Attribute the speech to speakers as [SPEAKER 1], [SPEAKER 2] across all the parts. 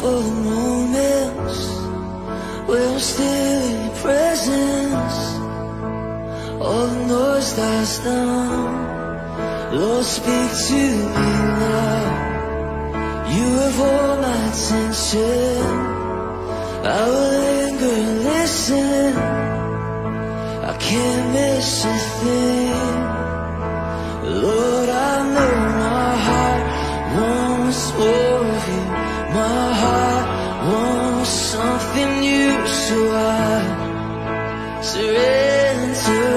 [SPEAKER 1] for the moments where I'm still in your presence. All the noise dies down. Lord, speak to me now. You have all my attention. I will linger and listen. I can't miss a thing. Lord, I know my heart wants more of you. My heart wants something new, so I surrender.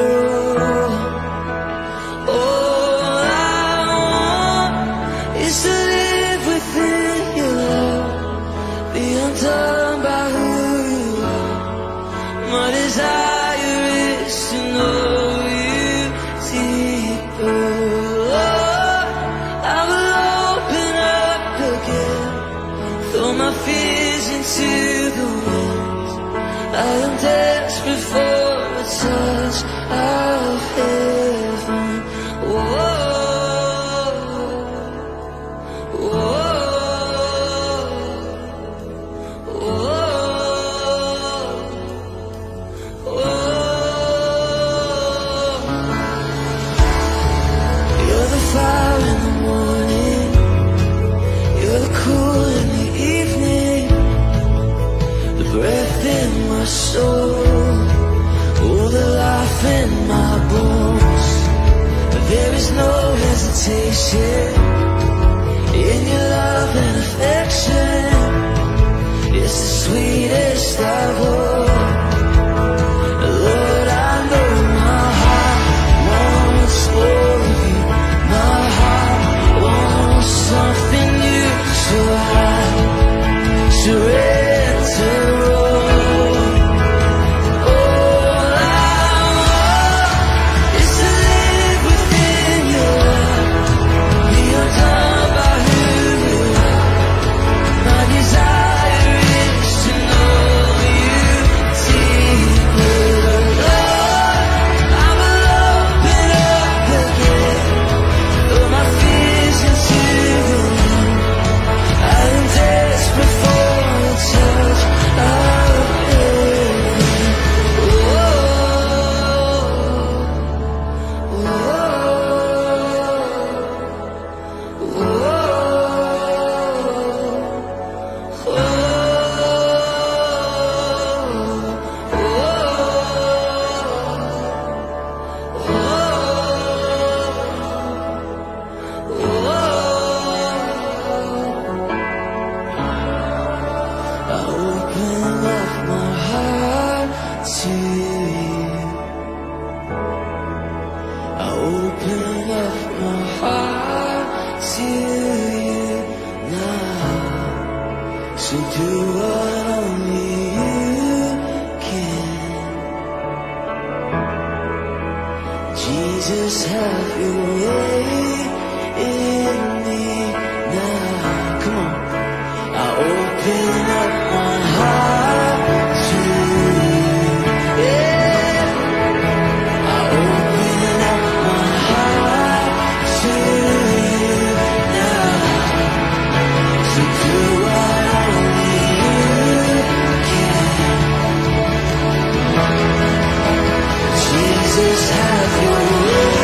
[SPEAKER 1] All I want is to live within your love, be undone by who you are. My desire is to know you deeper. Lord, I will open up again, throw my fears into the wind. I am desperate for a touch of heaven. Whoa, whoa, whoa. You're the fire in the morning, you're the cool in the evening, the breath in my soul, oh, the life in my bones. There is no hesitation in your love and affection. It's the sweetest of all. Lord, I know my heart wants more of you. My heart wants something new, so I surrender. All I want is to live within your love, be undone by who you are. My desire is to know you deeper. Lord, I will open up again, throw my fears into the wind. I am desperate for a touch of heaven. Whoa, I open up my heart to you. I open up my heart to you now. So do what only you can. Jesus, have your way in me now. Come on. I open up my heart to you. Yeah. I open up my heart to you now. So do what only you can. Jesus, have your way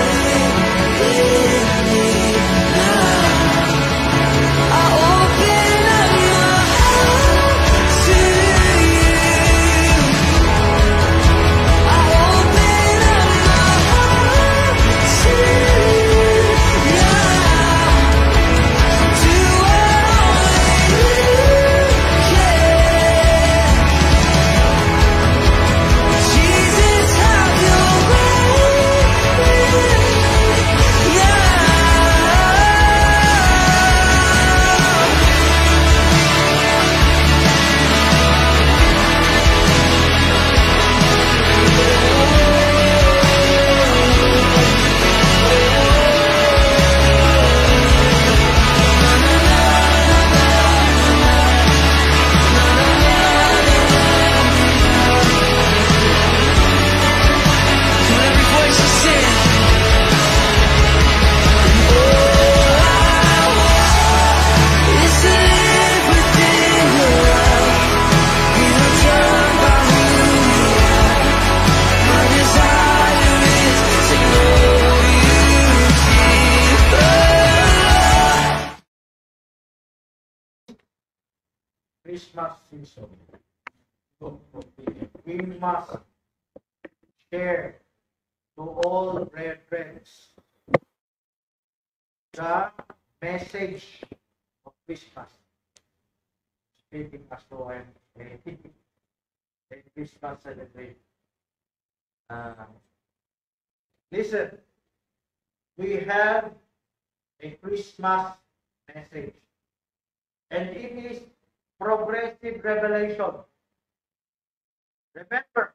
[SPEAKER 1] in me now.
[SPEAKER 2] Christmas season, we must share to all brethren the message of Christmas. Speaking as to a Christmas celebration. Listen, we have a Christmas message, and it is progressive revelation. Remember,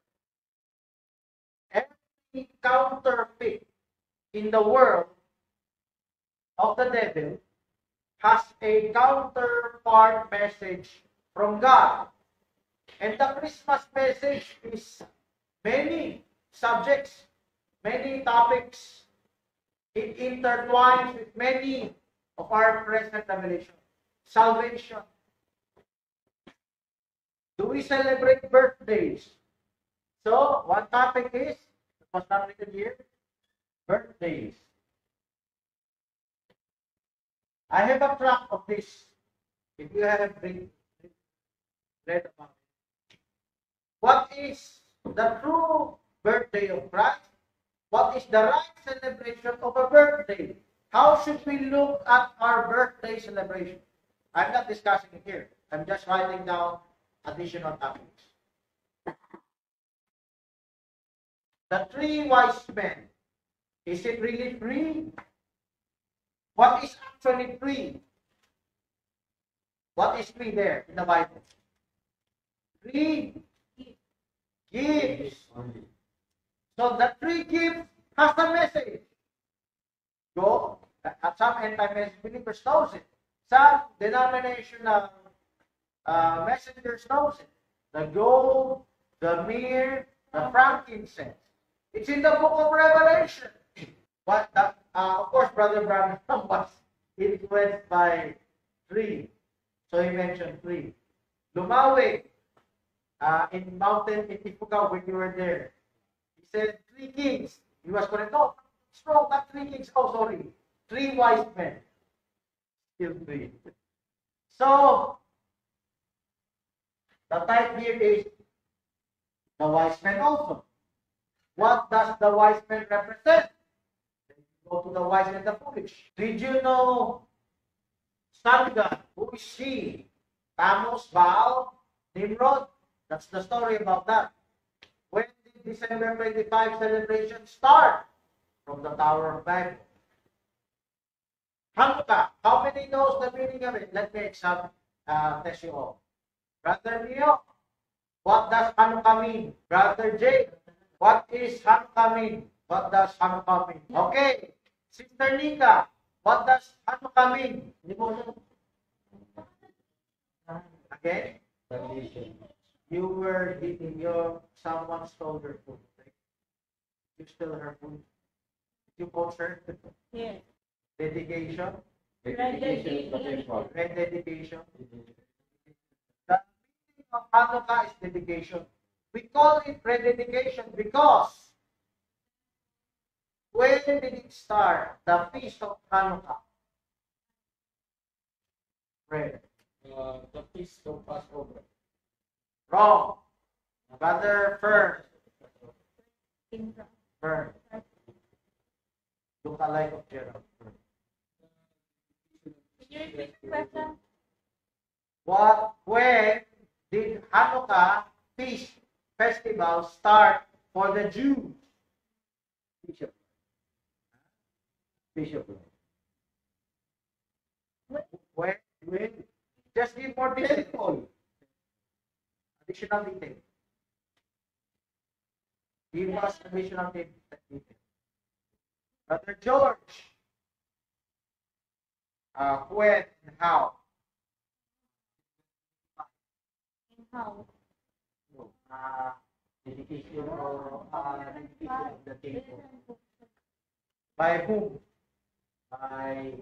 [SPEAKER 2] every counterfeit in the world of the devil has a counterpart message from God. And the Christmas message is many subjects, many topics. It intertwines with many of our present revelation. Salvation. Do we celebrate birthdays? So, one topic is, what's not written here? Birthdays. I have a tract of this. If you have read about it. What is the true birthday of Christ? What is the right celebration of a birthday? How should we look at our birthday celebration? I'm not discussing it here. I'm just writing down additional topics. The three wise men. Is it really three? What is actually three? What is three there in the Bible? Three gifts. So the three gifts has a message. Go. At some ENDTIME believers knows it. Some denominational messengers knows it. The gold, the myrrh, the frankincense. It's in the book of Revelation. What? Of course, Brother Branham was influenced by three. So he mentioned three. Lumawe, in mountain Itipuca, when you were there, he said three kings. He was correct. No, it's wrong, not three kings. Oh, sorry. Three wise men. Still three. So, the type here is the wise men also. What does the wise men represent? Go to the wise and the foolish. Did you know Sun God? Who is he? Tammuz, Baal, Nimrod? That's the story about that. When did December 25 celebration start? From the Tower of Babel. Hanukkah. How many knows the meaning of it? Let me test you all. Brother Neo, what does Hanukkah mean? Brother Jay, what is Hanukkah mean? What does Hanukkah mean? Okay. Sister Nika, what does Hanukkah mean? Okay? You were eating someone stole your food. Right? You stole her food. You coach her?
[SPEAKER 3] Yes.
[SPEAKER 2] Dedication?
[SPEAKER 3] Rededication.
[SPEAKER 2] Rededication. The meaning of Hanukkah is dedication. We call it rededication because when did it start? The feast of Hanukkah. Prayer.
[SPEAKER 4] The feast of Passover.
[SPEAKER 2] Wrong. Brother Fern. Fern. Look alike of Gerald.
[SPEAKER 3] Can you repeat the question?
[SPEAKER 2] When did Hanukkah feast festival start for the Jews?
[SPEAKER 4] Bishop. Bishop.
[SPEAKER 2] When? Just give more detail. Additional detail. Give us additional detail. Brother George. When and how?
[SPEAKER 3] In how?
[SPEAKER 2] Dedication or dedication of the temple. By whom? By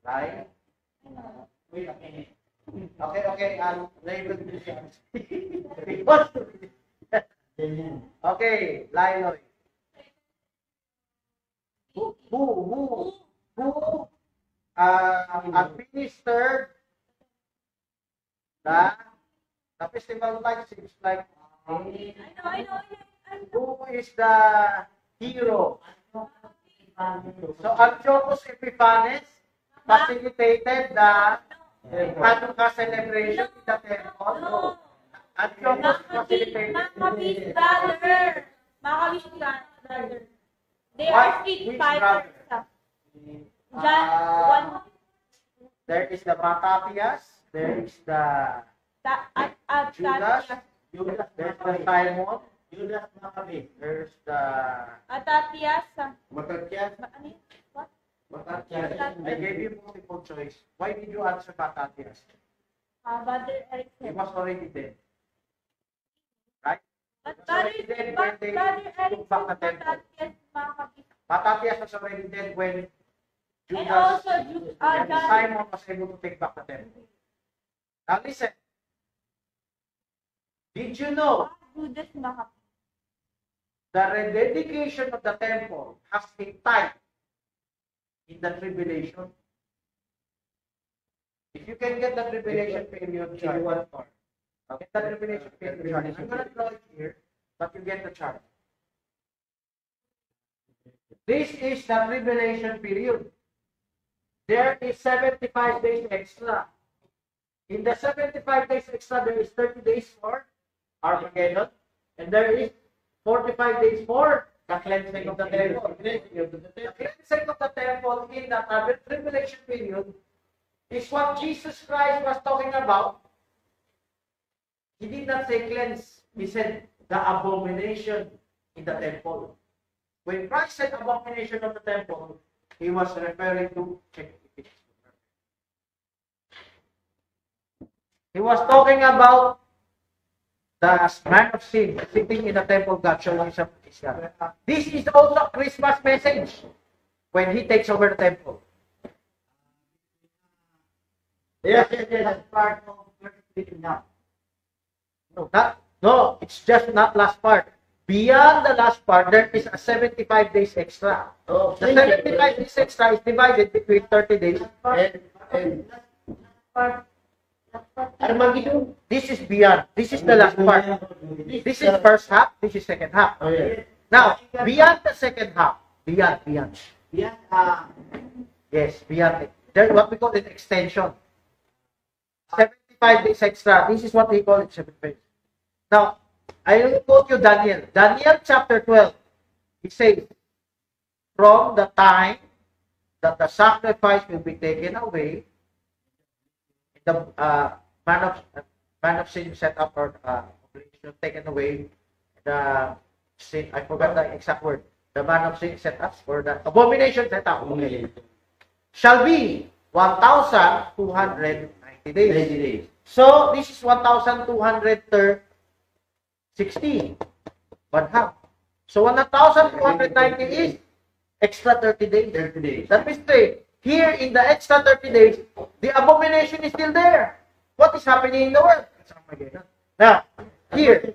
[SPEAKER 2] right? Wait a minute. Okay, I'll label this. Okay, Liloy. Who administered the festival lights. Seems like
[SPEAKER 3] I know.
[SPEAKER 2] who is the hero? So Antiochus Epiphanes facilitated the Hanukkah celebration in the temple.
[SPEAKER 3] No.
[SPEAKER 2] Antiochus facilitated.
[SPEAKER 3] Maccabee's brother. Maccabee's brother. They
[SPEAKER 2] What?
[SPEAKER 3] are street
[SPEAKER 2] Which
[SPEAKER 3] fighters. John 1.
[SPEAKER 2] There is the Maccabees. There is the Judas. There's the Simon.
[SPEAKER 4] Judas Maccabee.
[SPEAKER 2] There's the
[SPEAKER 3] Atatias.
[SPEAKER 4] Matatias.
[SPEAKER 3] Ano yun? What?
[SPEAKER 4] Matatias.
[SPEAKER 2] I gave you multiple choice. Why did you answer Matatias?
[SPEAKER 3] Brother
[SPEAKER 2] He
[SPEAKER 3] Erickson.
[SPEAKER 2] was already dead. Right?
[SPEAKER 3] But brother Erickson, Atatias, Maccabee.
[SPEAKER 2] Matatias was already dead when
[SPEAKER 3] And
[SPEAKER 2] Judas
[SPEAKER 3] also,
[SPEAKER 2] and
[SPEAKER 3] John.
[SPEAKER 2] Simon was able to take back the temple. Now listen. Did you know
[SPEAKER 3] Judas Maccabee.
[SPEAKER 2] the rededication of the temple has a time in the tribulation? If you can get the tribulation period chart, get the tribulation period chart. I'm going to draw it here, but you get the chart. This is the tribulation period. There is 75 days extra. In the 75 days extra, there is 30 days for Armageddon, and there is 45 days for the cleansing of the temple. The cleansing of the temple in the tribulation period is what Jesus Christ was talking about. He did not say cleanse. He said the abomination in the temple. When Christ said abomination of the temple, he was referring to, he was talking about the man of sin sitting in the temple of God, showing himself to Israel. This is also a Christmas message when he takes over the temple.
[SPEAKER 4] Yes. That's part of now.
[SPEAKER 2] No, it's just not last part. Beyond the last part, there is a 75 days extra.
[SPEAKER 4] Oh,
[SPEAKER 2] The 75 days extra is divided between 30 days.
[SPEAKER 4] and Armageddon.
[SPEAKER 2] This is beyond. This is the last part. This is first half. This is second half.
[SPEAKER 4] Oh, yeah.
[SPEAKER 2] Now, beyond the second half, beyond.
[SPEAKER 4] Yes.
[SPEAKER 2] Yes, beyond it. There's what we call an extension. 75 days extra. This is what we call it 75. Now, I will quote you Daniel. Daniel chapter 12. It says, from the time that the sacrifice will be taken away, the man of sin set up or taken away, the sin, I forgot the exact word. The man of sin set up or the abomination set up. Okay. Shall be 1,290 days. So this is 1,260. One half. So 1,290 is extra 30 days.
[SPEAKER 4] 30 days.
[SPEAKER 2] That means here in the extra 30 days, the abomination is still there. What is happening in the world? It's Armageddon. Now, here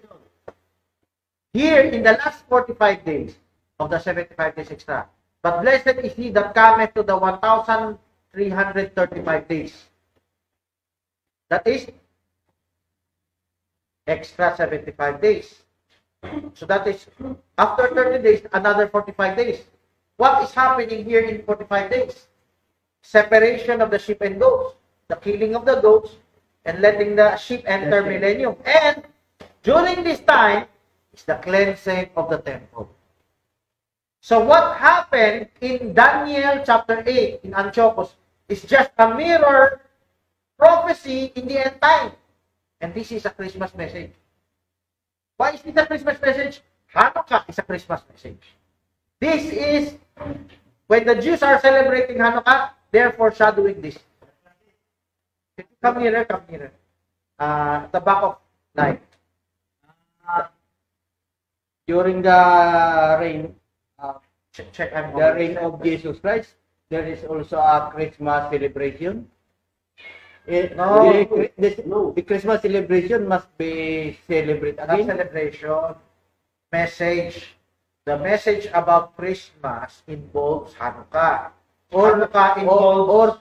[SPEAKER 2] in the last 45 days of the 75 days extra, but blessed is he that cometh to the 1,335 days. That is extra 75 days. So that is after 30 days, another 45 days. What is happening here in 45 days? Separation of the sheep and goats, the killing of the goats, and letting the sheep enter millennium. And during this time is the cleansing of the temple. So what happened in Daniel chapter 8 in Antiochus is just a mirror prophecy in the end time. And this is a Christmas message. Why is this a Christmas message? Hanukkah is a Christmas message. This is when the Jews are celebrating Hanukkah, they're foreshadowing this. Come here. At the back of life.
[SPEAKER 4] During the reign,
[SPEAKER 2] Check.
[SPEAKER 4] the reign of Jesus Christ, there is also a Christmas celebration. The Christmas celebration must be celebrated
[SPEAKER 2] Not
[SPEAKER 4] again.
[SPEAKER 2] celebration. Message. The message about Christmas involves Hanukkah. Hanukkah involves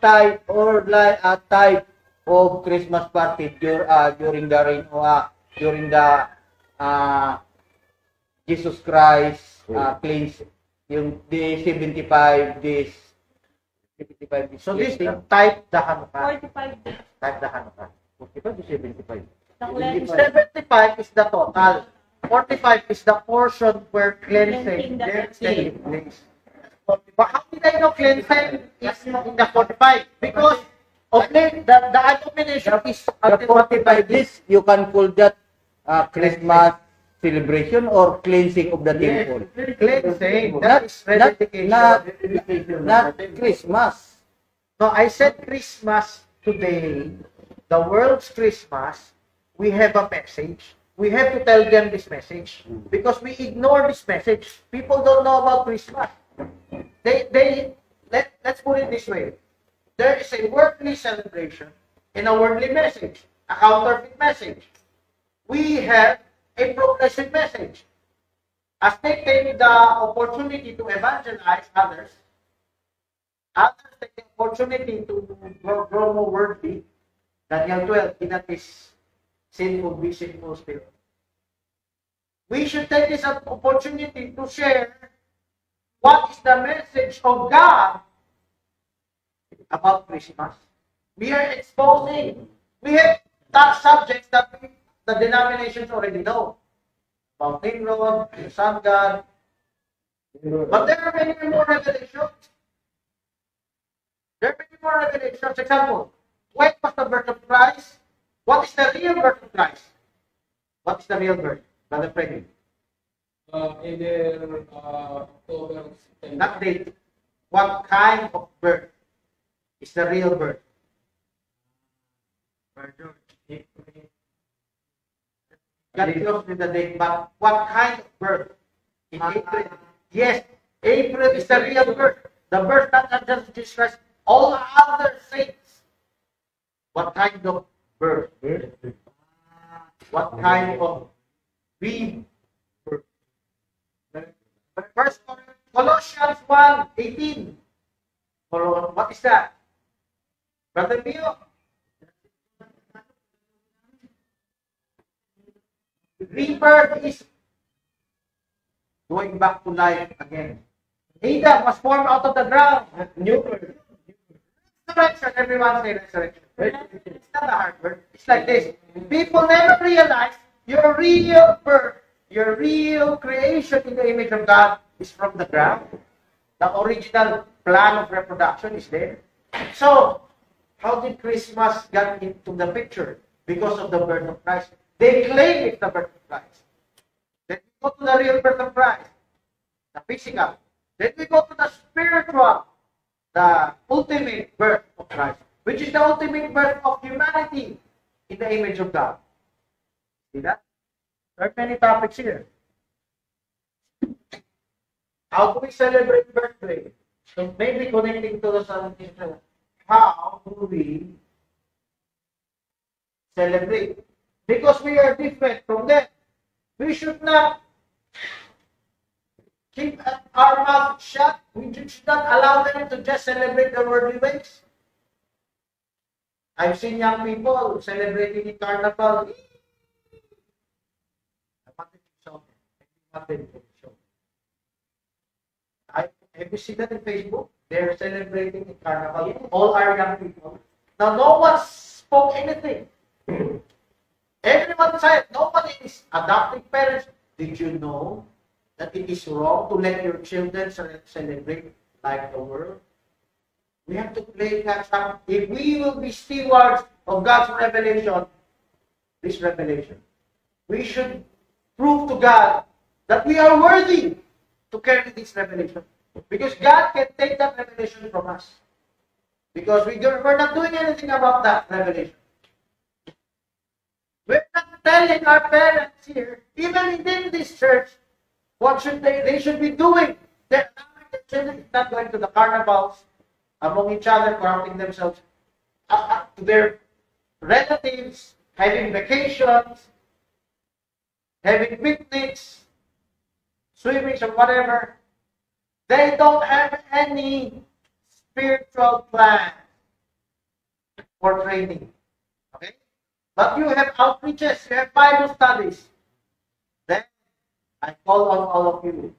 [SPEAKER 4] or like a type of Christmas party during the reign during the Jesus Christ cleanse yung the 75 days 75 days.
[SPEAKER 2] So this
[SPEAKER 4] cleansing.
[SPEAKER 2] type the Hanukkah.
[SPEAKER 3] 45 days.
[SPEAKER 2] Type the Hanukkah.
[SPEAKER 4] 45 to 75.
[SPEAKER 3] The cleansing.
[SPEAKER 2] 75 is the total. 45 is the portion where
[SPEAKER 3] Cleansing
[SPEAKER 2] cleansing
[SPEAKER 3] that
[SPEAKER 2] takes place. But how did I know cleansing is in the 45? Because of the illumination is
[SPEAKER 4] The
[SPEAKER 2] until
[SPEAKER 4] 45 days, you can call that Christmas celebration or cleansing of the temple.
[SPEAKER 2] cleansing. That is rededication.
[SPEAKER 4] Not Christmas.
[SPEAKER 2] No, I said Christmas today, the world's Christmas, we have a message. We have to tell them this message because we ignore this message. People don't know about Christmas. Let's put it this way. There is a worldly celebration and a worldly message, a counterfeit message. We have a progressive message. As they take the opportunity to evangelize others take the opportunity to grow more worldly. Daniel 12, in that is sinful, be sinful still. We should take this opportunity to share what is the message of God about Christmas. We are exposing. We have subjects that the denominations already know. About Nimrod, the sun god. But there are many more revelations. There are many more revelations. Example, when was the birth of Christ? What is the real birth of Christ? What is the real birth? Brother Freddy.
[SPEAKER 5] Either October, September.
[SPEAKER 2] Not date. What kind of birth is the real birth? Got close with the date, but what kind of birth? In April. Yes, April is the real birth. The birth not just Jesus Christ, all the other saints. What kind of birth? What kind of rebirth? First Colossians 1:18. What is that? Brother Mio? Rebirth is going back to life again. Adam was formed out of the ground. New birth. Resurrection, everyone say resurrection. It's not a hard word. It's like this. People never realize your real birth, your real creation in the image of God is from the ground. The original plan of reproduction is there. So, how did Christmas get into the picture? Because of the birth of Christ. They claim it's the birth of Christ. Then we go to the real birth of Christ, the physical. Then we go to the spiritual, the ultimate birth of Christ, which is the ultimate birth of humanity in the image of God. See that? There are many topics here. How do we celebrate birthday? So maybe connecting to the 17th. How do we celebrate? Because we are different from them. We should not keep our mouth shut. We should not allow them to just celebrate the worldly ways. I've seen young people celebrating in carnival. I wanted to show them. I wanted to show them. Have you seen that in Facebook? They're celebrating in carnival. Yes. All our young people. Now, no one spoke anything. Everyone said, nobody is adopting parents. Did you know that it is wrong to let your children celebrate like the world? We have to play catch up. If we will be stewards of God's revelation, this revelation, we should prove to God that we are worthy to carry this revelation. Because God can take that revelation from us. Because we're not doing anything about that revelation. We're not telling our parents here, even within this church, what should they should be doing. Their children is not going to the carnivals among each other, corrupting themselves, to their relatives, having vacations, having picnics, swimmings or whatever. They don't have any spiritual plan for training. Okay? But you have outreaches, you have Bible studies. Then, I call on all of you.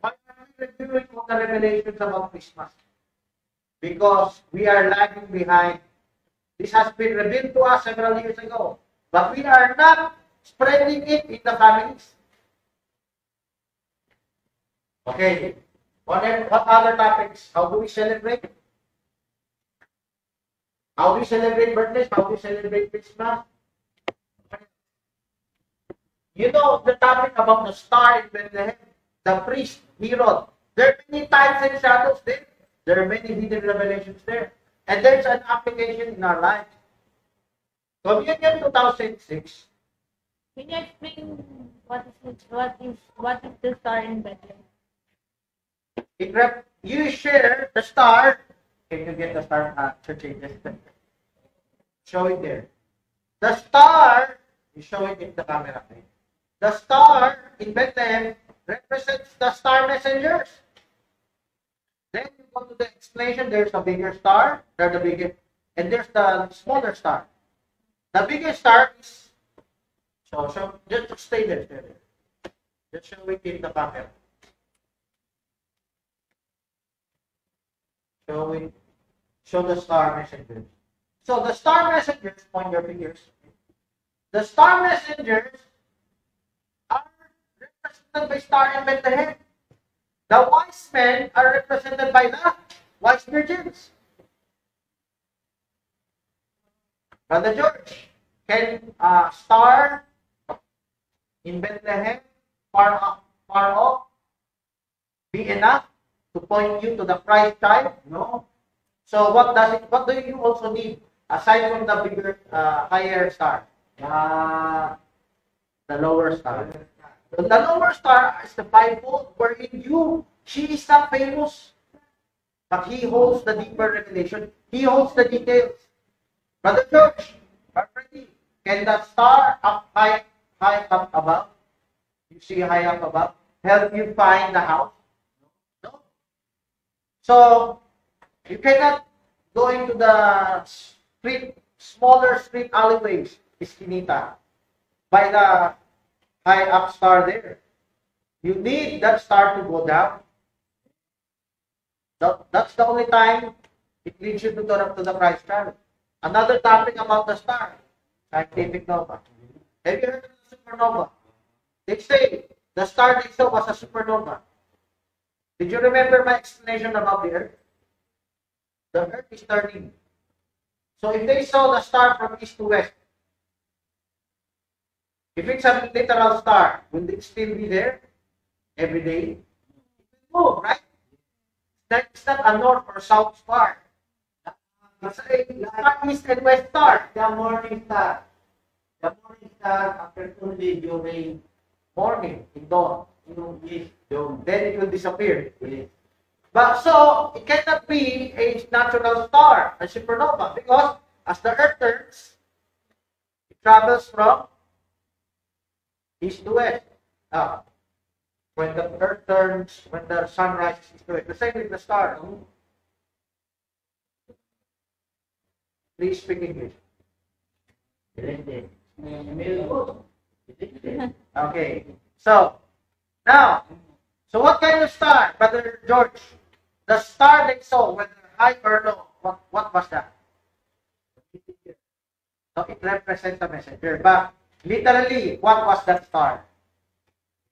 [SPEAKER 2] Why are we reviewing all the revelations about Christmas? Because we are lagging behind. This has been revealed to us several years ago. But we are not spreading it in the families. Okay. What other topics? How do we celebrate? How do we celebrate birthdays? How do we celebrate Christmas? You know the topic about the star in Bethlehem, the priest, Herod. There are many types and shadows there. There are many hidden revelations there. And there's an application in our lives. Communion 2006.
[SPEAKER 3] Can you explain what is the star in Bethlehem?
[SPEAKER 2] You share the star. Can you get the star to change it? Show it there. The star, you show it in the camera. The star in Bethlehem represents the star messengers. Then you go to the explanation. There's a bigger star. There's the biggest, and there's the smaller star. The biggest star is so just stay there, stay there. Just show it in the camera. Show the star messengers. So the star messengers, point your fingers. The star messengers are represented by star in Bethlehem. The wise men are represented by the wise virgins. Brother George, can a star in Bethlehem far off be enough to point you to the Christ child? No. So what do you also need aside from the bigger, higher star? The lower star. The lower star is the fivefold wherein she is not famous, but he holds the deeper revelation. He holds the details. Brother George, can the star up high up above? You see high up above? Help you find the house? No. So, you cannot go into the smaller street alleyways, Esquinita, by the high up star there. You need that star to go down. That's the only time it leads you to the Christ child. Another topic about the star, scientific nova. Have you heard of the supernova? They say the star they saw was a supernova. Did you remember my explanation about the Earth? The Earth is turning. So if they saw the star from east to west, if it's a literal star, will it still be there every day? It will move, right? It's not a north or south star. It's a east and west star.
[SPEAKER 4] The morning star. The morning star appears only during
[SPEAKER 2] Morning, in dawn.
[SPEAKER 4] then
[SPEAKER 2] It will disappear. But so, it cannot be a natural star, a supernova, because as the Earth turns, it travels from east to west. When the Earth turns, when the sun rises east to west, the same with the star. Please speak English. Okay. So, now, so what kind of star, Brother George? The star they saw, whether high or low, what was that? So it represents a messenger. But literally, what was that star?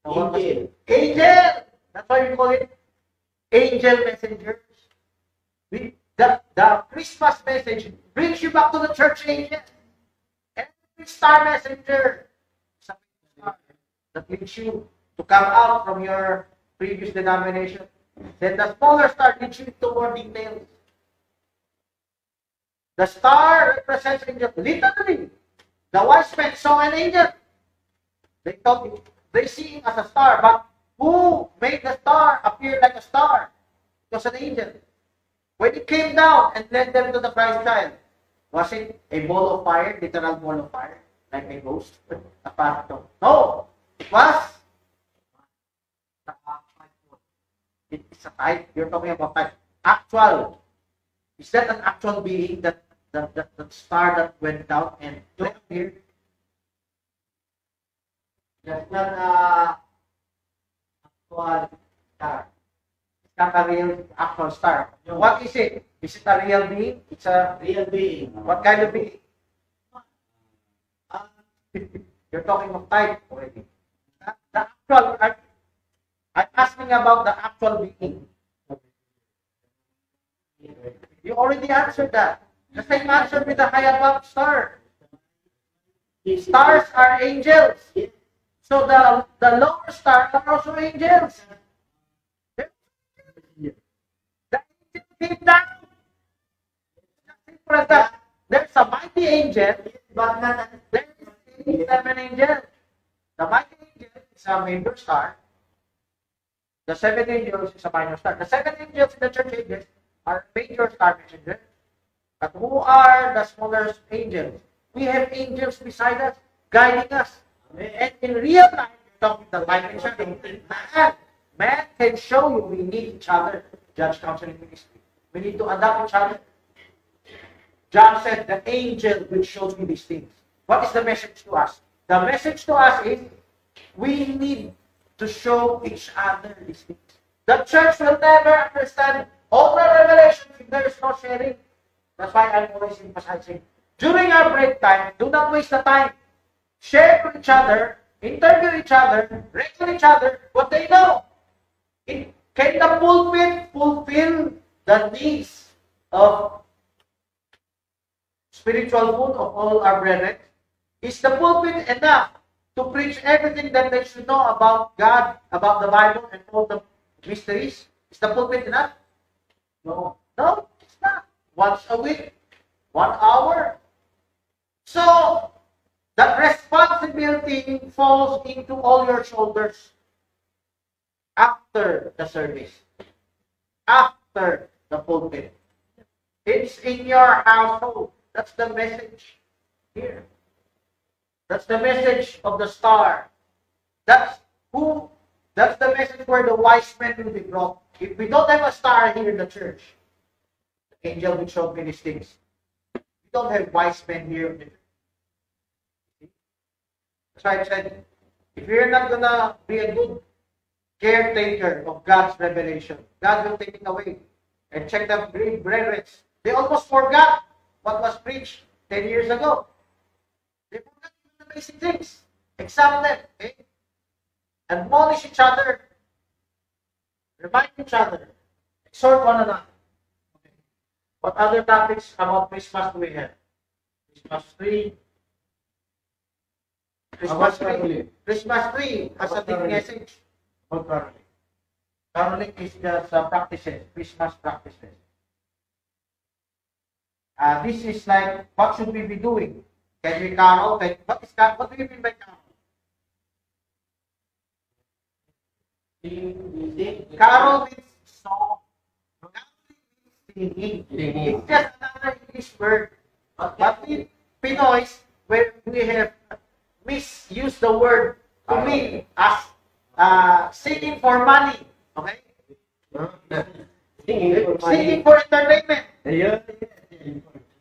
[SPEAKER 2] So what was it? Angel! That's why we call it angel messengers. The Christmas message brings you back to the church ages. Every star messenger is a star that leads you to come out from your previous denomination. Then the smaller star leads you to more details. The star represents angel. Literally, the wise men saw an angel. They thought they see him as a star, but who made the star appear like a star? It was an angel. When it came down and led them to the Christ child, was it a ball of fire, literal ball of fire, like a ghost, a phantom? No, it was it's a type. You're talking about type. Actual Is that an actual being, that star that went down and appeared?
[SPEAKER 4] That's not actual star.
[SPEAKER 2] It's not a real actual star. What is it? Is it a real being? It's a
[SPEAKER 4] Real being.
[SPEAKER 2] what kind of being? You're talking of type already. The actual, I'm asking about the actual being. You already answered that. The same answer with the high above star. Stars are angels. So the lower stars are also angels. The angel came down. Simple as that. There's a mighty angel, but not there is 7 angels. The mighty angel is a major star. The 7 angels is a minor star. The 7 angels in the church ages are major star messengers. But who are the smaller angels? We have angels beside us, guiding us. And in real life, you're talking the life and shadow. Man can show you we need each other. Judge, counseling, ministry. We need to adapt each other. John said, the angel which shows me these things. What is the message to us? The message to us is, we need to show each other these things. The church will never understand all the revelations if there is no sharing. That's why I'm always emphasizing, during our break time, do not waste the time. Share to each other, interview each other, reckon each other what they know. Can the pulpit fulfill the needs of spiritual food of all our brethren? Is the pulpit enough to preach everything that they should know about God, about the Bible, and all the mysteries? Is the pulpit enough? No. No, it's not. Once a week, 1 hour. So, that responsibility falls into all your shoulders after the service, after the pulpit. It's in your household. That's the message here. That's the message of the star. That's the message where the wise men will be brought. If we don't have a star here in the church, the angel will show me these things. We don't have wise men here in the church. That's why I said, if you're not gonna be a good caretaker of God's revelation, God will take it away. And check the great brethren. They almost forgot what was preached 10 years ago. They forgot the basic things. Examine them. Okay? Admonish each other. Remind each other. Exhort one another. Okay. What other topics about Christmas do we have? Christmas tree. Christmas tree. Christmas tree has a big message. About caroling. Caroling is just practices, Christmas practices. This is like, what should we be doing? Can we carol? What do you mean by carol? Carol means song. Singing. It's just another English word. But in Pinoys, where we have misused the word to mean as singing for money. Okay? Singing for entertainment.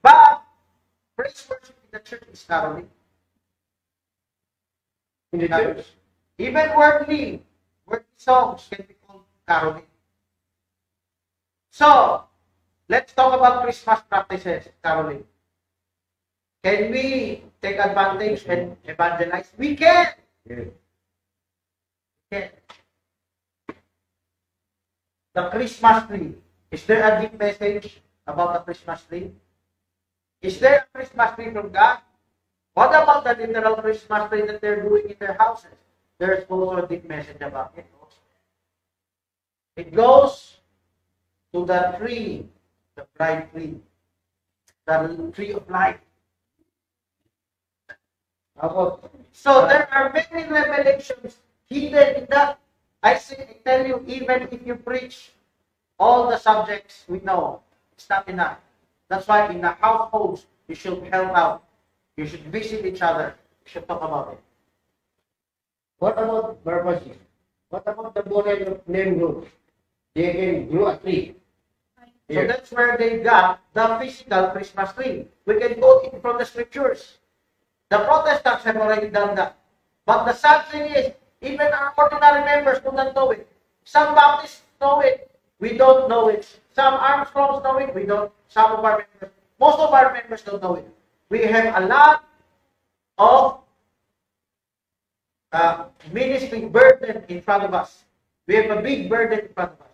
[SPEAKER 2] But praise worship in the church is caroling. In the church. Even worldly songs can be called caroling. So, let's talk about Christmas practices, caroling. Can we take advantage and evangelize? We can. We can. The Christmas tree. Is there a deep message about the Christmas tree? Is there a Christmas tree from God? What about the literal Christmas tree that they're doing in their houses? There's also a deep message about it. It goes to the tree, the bride tree, the tree of life. So there are many revelations hidden in that. I tell you, even if you preach all the subjects we know, it's not enough. That's why in the households, you should help out. You should visit each other. You should talk about it.
[SPEAKER 4] What about purposes? What about the model of name groups? They can grow a tree.
[SPEAKER 2] So that's where they got the physical Christmas tree. We can quote it from the scriptures. The Protestants have already done that. But the sad thing is, even our ordinary members do not know it. Some Baptists know it. We don't know it. Some Armstrongs know it. We don't. Some of our members, most of our members don't know it. We have a lot of ministry burden in front of us. We have a big burden in front of us.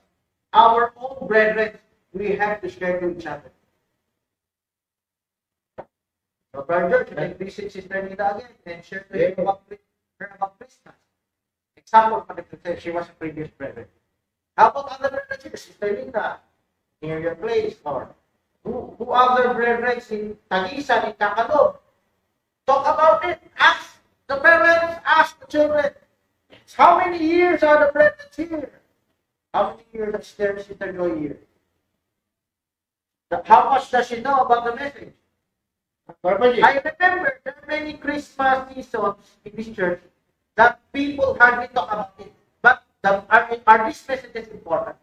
[SPEAKER 2] Our own brethren, we have to share to each other. So, Brother George, you can visit Sister Nita again and share to her about Christmas. Example, she was a previous brethren. How about other brethren? Sister Nita, near your place, or who other brethren in Tagisan, in Kakalob? Talk about it. Ask the parents, ask the children. How many years are the brethren here? How many years is there Sister Joy here? How much does she know about the message? I remember there are many Christmas seasons in this church that people hardly talk about it. But are these messages important?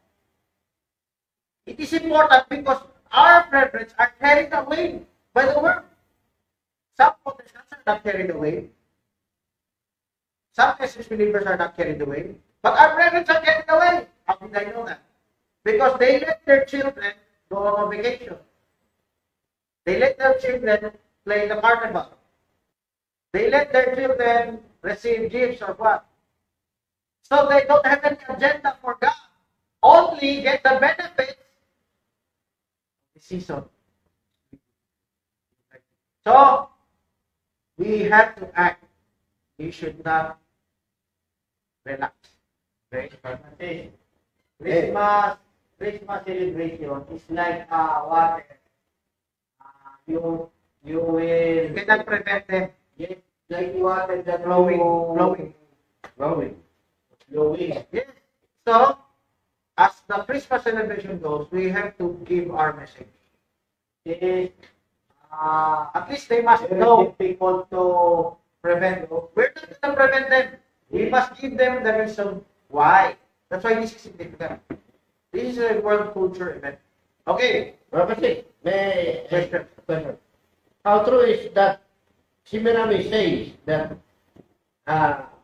[SPEAKER 2] It is important because our brethren are carried away by the word. Some Protestants are not carried away. Some Christian believers are not carried away. But our brethren are carried away. How did I know that? Because they let their children go on vacation. They let their children play the carnival. They let their children receive gifts or what. So they don't have any agenda for God. Only get the benefits of the season. So, we have to act. We should not relax. Okay?
[SPEAKER 4] Christmas celebration is like water. You will.
[SPEAKER 2] You cannot prevent them.
[SPEAKER 4] Yes, like water that
[SPEAKER 2] Flowing. Yes. So, as the Christmas celebration goes, we have to give our message.
[SPEAKER 4] Yes.
[SPEAKER 2] At least they must know
[SPEAKER 4] People to
[SPEAKER 2] prevent. We're not going to prevent them. We must give them the reason why. That's why this is significant. This is a world culture event. Okay.
[SPEAKER 6] Professor, question. How true is that Simirami says that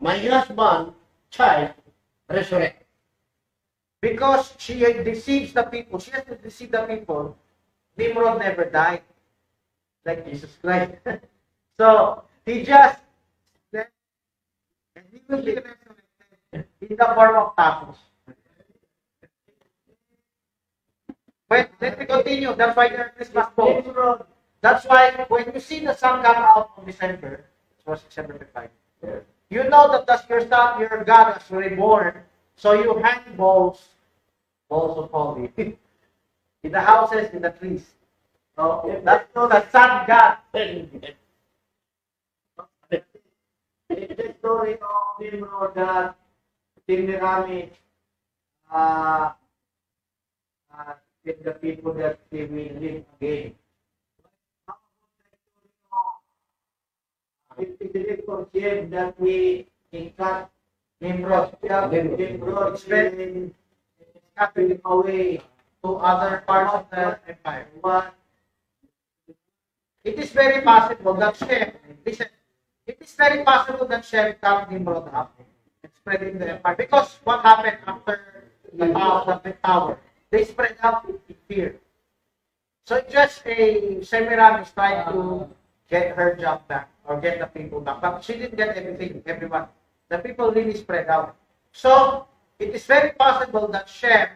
[SPEAKER 6] my husband, child, resurrect?
[SPEAKER 2] Because she deceives the people. She has to deceive the people. Nimrod never died. Like Jesus Christ. So, he just left, and he will be resurrected in the form of tacos. But let me continue. That's why there are Christmas balls. That's why when you see the sun come out on December, it was December 5, you know that that's your son, your God is reborn. So you hang balls of holly in the houses, in the trees. So that's the sun God.
[SPEAKER 4] the story of Nimrod that Simirami with the people that they will live again. If the director said that we cut Nimrod,
[SPEAKER 2] It's been scattered away to other parts of the empire.
[SPEAKER 4] But
[SPEAKER 2] It is very possible that Shem, listen, it is very possible that Shem cut Nimrod up and spread in the empire. Because what happened after the tower? They spread out in fear. So just a Semiramis trying to get her job back or get the people back. But she didn't get everyone. The people really spread out. So it is very possible that Shem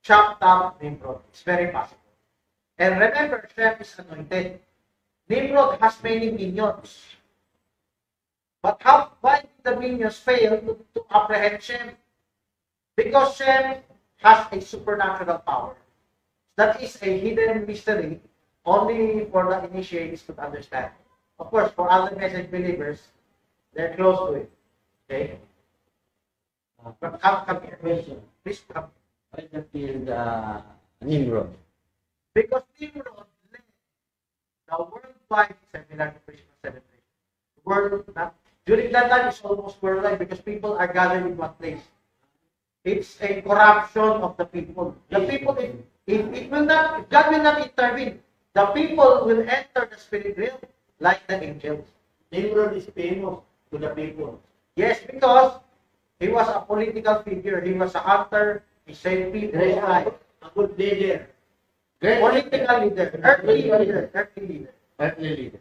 [SPEAKER 2] chopped up Nimrod. It's very possible. And remember, Shem is anointed. Nimrod has many minions. But why did the minions fail to apprehend Shem? Because Shem has a supernatural power. That is a hidden mystery only for the initiates to understand. Of course, for other message believers, they're close to it. Okay? But come here. Please come.
[SPEAKER 6] Why that is Nimrod?
[SPEAKER 2] Because Nimrod led the worldwide seminar Christmas celebration. During that time, it's almost worldwide because people are gathered in one place. It's a corruption of the people. The people, If God will not intervene, the people will enter the spirit realm like the angels.
[SPEAKER 6] Nimrod is famous to the people.
[SPEAKER 2] Yes, because he was a political figure. He was a hunter. He saved people.
[SPEAKER 6] Great guy, a good leader. Great
[SPEAKER 2] Political leader, earthly leader.
[SPEAKER 6] earthly leader.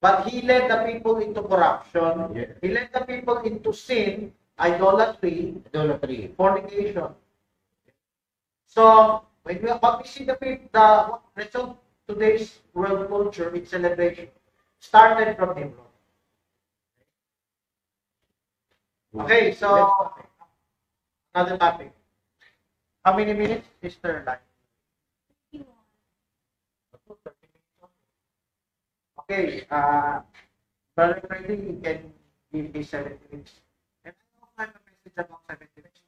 [SPEAKER 2] But he led the people into corruption.
[SPEAKER 6] Yeah.
[SPEAKER 2] He led the people into sin, idolatry,
[SPEAKER 6] Idolatry.
[SPEAKER 2] fornication. So when we see the result today's world culture, its celebration started from Nimrod. Okay, so another topic. How many minutes, Mr. Lai? Okay, Brother Freddy, you can give me 70 minutes. And I also have a message about 70 minutes.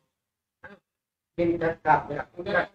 [SPEAKER 6] In that cup.
[SPEAKER 2] Yeah.